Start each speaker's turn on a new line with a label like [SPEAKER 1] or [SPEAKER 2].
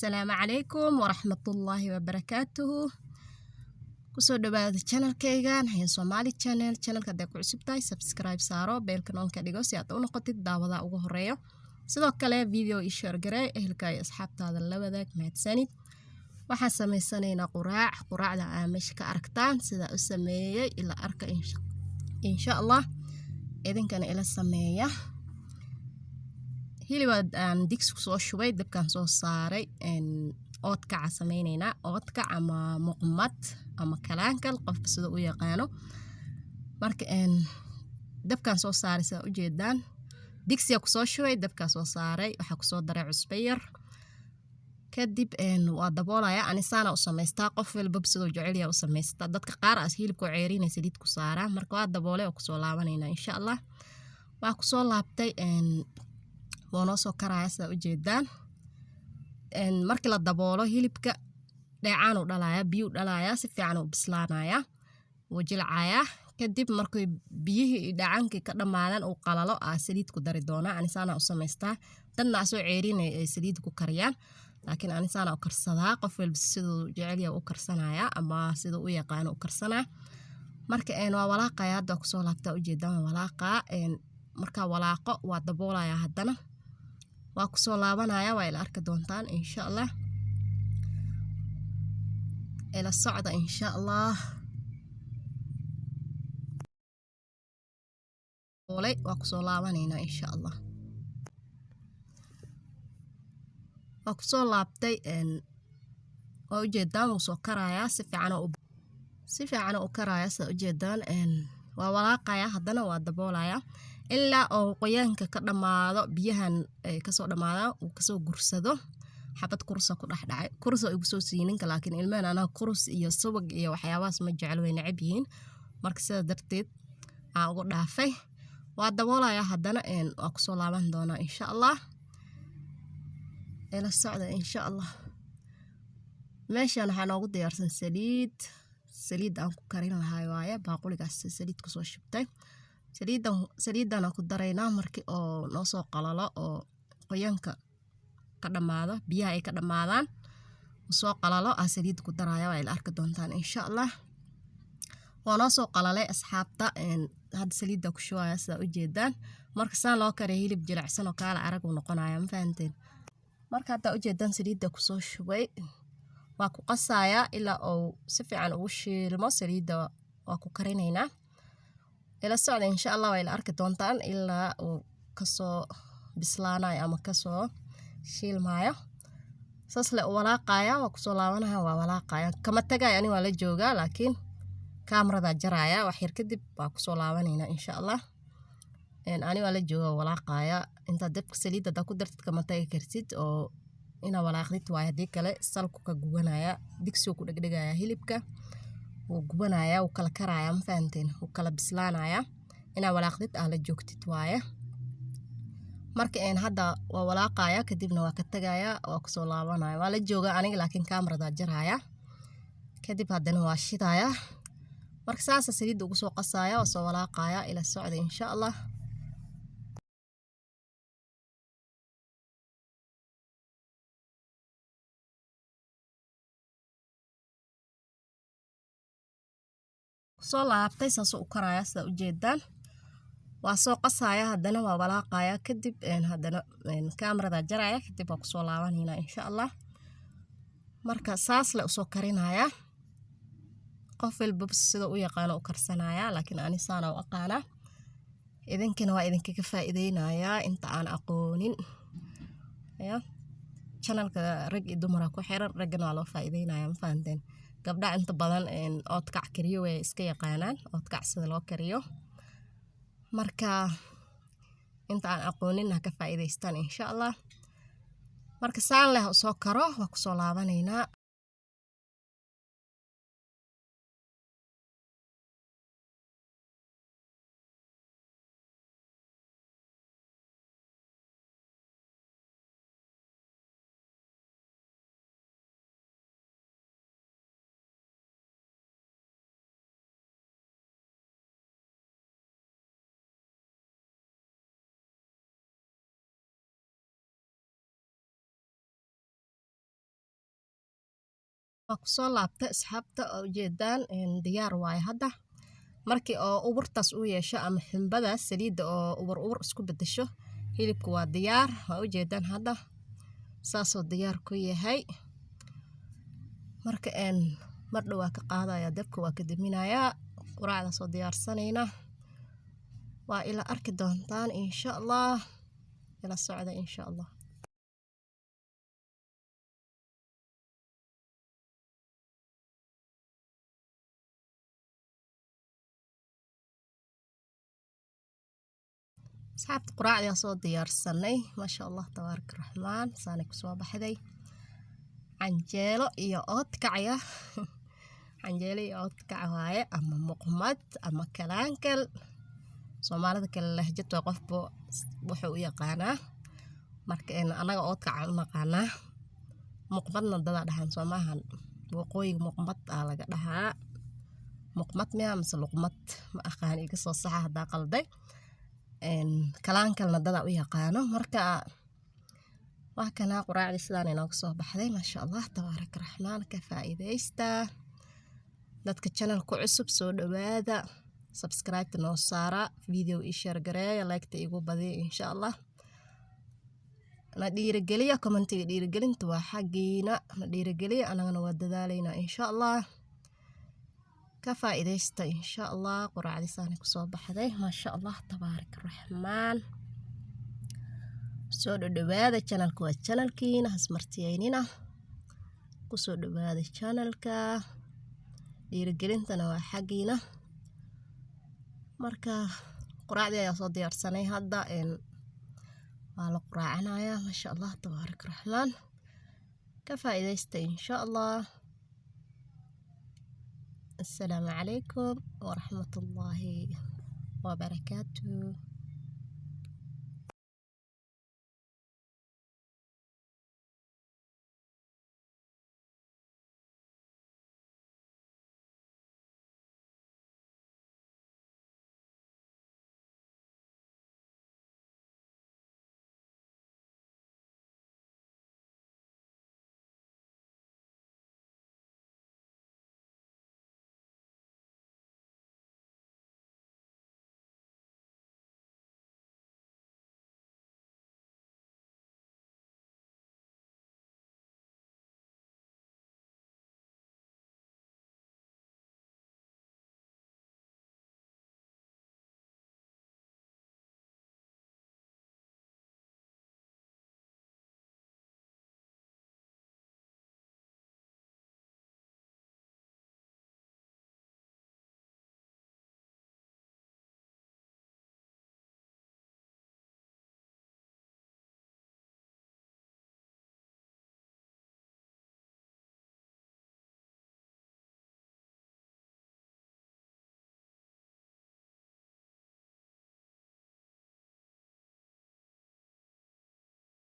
[SPEAKER 1] السلام عليكم ورحمة الله وبركاته. kusoo dhawaada channelkaygan Hayan Somali channel. Channelka hadii ku cusub tahay subscribe saaro, beelkan on ka dhigo si aad u noqotid daawada ugu horeeyo. Sidoo kale video i share garee ehelka iyo asxaabtaada la wadaag mahadsanid. Waxaan sameysanaynaa quraacda aan meesha ka aragtaan sida u sameeyay ila arka insha Allah idinkana ila sameeya. hilibad aan digsi ku soo shubay dabkan soo saaray oodka sameeynayna oodka ama muqmad ama kalaankal qofka sida u yaqaano marka dabkan soo saaray sida u jeedaan digsiga ku soo shubay dabka soo saaray waxa ku soo daray cusbo yar kadib waa daboolaya anisaana u sameystaa qof walba sida jecel yahay u sameystaa dadka qaar as hilibku ceeriinay saliid ku saaraa marka waa daboolay oo ku soo laabanayna insha Allah waa ku soo laabtay wono soo karaya sida u jeedaan markii la daboolo hilibka dheecaan u dhalaya biyo dhalaya si fiican u bislaanaya oo jilcaya kadib markii biyihii dheecaankii ka dhamaadaan oo qalalo saliid ku dari doona anisaana u sameystaa dadna soo ceerinay saliid ku kariyaan laakiin anisaana u karsadaa qof walba sidoo jecel yahay u karsanaya ama sidoo u yaqaan u karsanaa marka waa walaaqaya hadda ku soo laabta u jeedaan walaaqa marka walaaqo waa daboolaya haddana waa ku soo laabanaya waa ila arki doontaan insha Allah ila socda insha Allah waa ku soo laabanayna insha Allah waa ku soo laabtay oo u jeedaan uu soo karaya si fiican u karaya sida u jeedaan waa walaaqaya haddana waa daboolaya ilaa oo qoyaanka ka dhamaado biyahan ka soo dhamaada uu ka soo gursado xabad kursa ku dhaxdhacay kursa igu soo siinin laakiin ilmahan ana kurs iyo subag iyo waxyaabaas ma jecel way nacab yihiin marka sida darteed aan ugu dhaafay waa daboolaya haddana waa ku soo laaban doona insha Allah ila socda insha Allah meeshan waxaan ugu diyaarsan saliid aan ku karin lahaay waaye baaquligaas saliid ku soo shubtay saliidan ku daraynaa markii oo noo soo qalalo oo qoyaanka ka dhamaado biyaha ay ka dhamaadaan soo qalalo saliid ku daraya waa ila arki doontaan insha Allah waa noo soo qalalay asxaabta hadda saliida ku shubaya sida u jeedaan marka saan loo kariyo hilib jilicsan oo kala arag u noqonaya ma fahanteen marka hadda u jeedaan saliida ku soo shubay waa ku qasaya ilaa oo si fiican ugu shiilmo saliida waa ku karinaynaa ila socda insha Allah waa ila arki doontaan ilaa uu ka soo bislaanayo ama ka soo shiilmayo sasle walaaqaya waa ku soo laabanaha waa walaaqaya kama tagay ani waa la joogaa laakiin kaamirada jaraya wax yar kadib waa ku soo laabanayna insha Allah ani waa la joogaa walaaqaya inta dabka saliida ku dartid kama tagi kartid oo ina walaaqdid waa hadii kale salku ka gubanaya digsiga ku dhagdhagaya hilibka oo gubanaya oo kala karaya ma fahanteen oo kala bislaanaya ina walaaqdid la joogtid waaye marka hadda waa walaaqaya kadibna waa ka tagaya oo ku soo laabanaya waa la joogaa aniga laakiin kaamirada jaraya kadib haddana waa shidaya marka saasa saliid ugu soo qasaya oo soo walaaqaya ila socda insha Allah soo laabtay saasoo u karaya sida u jeedaan waa soo qasaya haddana waa walaaqaya kadib haddana kaamirada jaraya kadib waa ku soo laabanayna insha Allah marka saas la soo karinaya qof walba sida u yaqaan u karsanaya laakiin ani saana u aqaana idinkana waa idinkaga faa'iideynaya inta aan aqoonin channelka rag iyo dumar ku xiran ragna waa loo faa'iideynaya ma fahanteen gabdha inta badan oodka kariyo way iska yaqaanaan oodka sida loo kariyo marka inta aan aqoonin ka faa'iideystaan insha Allah marka saan leh soo karo waa ku soo laabanayna waa kusoo laabtay asxaabta oo ujeedaan diyaar waaye hadda markii oo uburtaas uu yeesho ama ximbadaas saliidda oo ubur isku bedesho hilibku waa diyaar waa ujeedaan hadda saasoo diyaar ku yahay marka mar dhow waa ka qaadaya dabka waa ka daminayaa quraacda soo diyaarsanayna waa ila arki doontaan insha Allah ila socda insha Allah asxaabta quraacda soo diyaarsanay ma sha Allah tabaarak raxmaan saanay ku soo baxday canjeelo iyo oodkacya canjeelo iyo oodkac waaye ama muqmad ama kalaankal Soomaalida kale lahjad waa qofba wuxuu u yaqaanaa marka anaga oodkac u naqaanaa muqmadna dada dhahan Soomahan waqooyiga muqmad laga dhahaa muqmad miyaa mise luqmad ma aqaan iga soo saxa hadaa qalday kalaankal dada u yaqaano marka waa kana quraacdi sidaan inoogu soo baxday ma sha Allah tabaarak raxmaan ka faa'iideysta dadka channel ku cusub soo dhawaada subscribe noo saara video ii share gareeya like igu badiyo insha Allah la dhiirigeliya commentiga dhiirigelinta waa xaqiina la dhiirigeliya anagana waa dadaalayna insha Allah ka faa'iideysta insha Allah quraacdi sidaan ku soo baxday ma sha Allah tabaarak raxmaan soo dhawaada channelka waa channelkiina hasmartiyeynina ku soo dhawaada channelka dhiirigelintana waa xaqiina marka quraacdi ayaa soo diyaarsanay hadda waa la quraacanaya ma sha Allah tabaarak raxmaan ka faa'iideysta insha Allah السلام عليكم ورحمة الله وبركاته